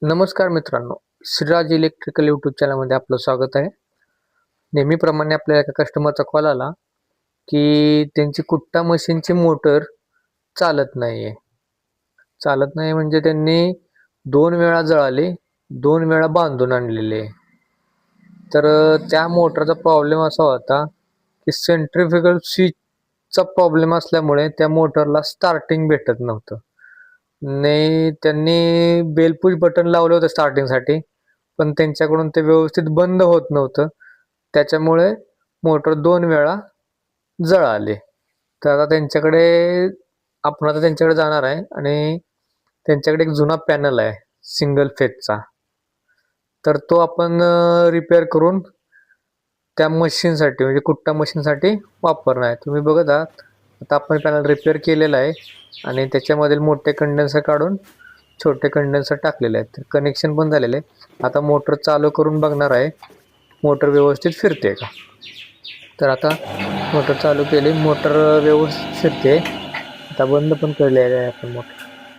नमस्कार मित्रांनो, Shriraj electrical YouTube चॅनलमध्ये आपलं स्वागत आहे. नेहमीप्रमाणे आपल्याला एका कस्टमरचा कॉल आला की त्यांची कुट्टा मशीनची मोटर चालत नाहीये. चालत नाही म्हणजे त्यांनी 2 वेळा जळाली, 2 वेळा बांधून आणलेले. तर त्या मोटरचा प्रॉब्लेम असा होता की सेंट्रिफ्युगल स्विचचा प्रॉब्लेम असल्यामुळे त्या मोटरला स्टार्टिंग भेटत नव्हतं. नाही, त्यांनी बेलपुश बटन लावलं होतं स्टार्टिंगसाठी, पण त्यांच्याकडून ते व्यवस्थित बंद होत नव्हतं. त्याच्यामुळे मोटर 2 वेळा जळाली. तर आपण आता त्यांच्याकडे जाणार आहे आणि त्यांच्याकडे एक जुना पॅनल आहे सिंगल फेजचा. तर तो आपण रिपेअर करून त्या मशीनसाठी म्हणजे कुट्टा मशीनसाठी वापरणार आहे. तुम्ही बघत आहात, आता आपण पॅनल रिपेअर केलेला आहे आणि त्याच्यामधील मोठे कंडेन्सर काढून छोटे कंडेन्सर टाकलेले आहेत. कनेक्शन पण झालेले आहे. आता मोटर चालू करून बघणार आहे मोटर व्यवस्थित फिरते का. तर आता मोटर चालू केली, मोटर व्यवस्थित फिरते. आता बंद पण केलेली आहे आपण मोटर.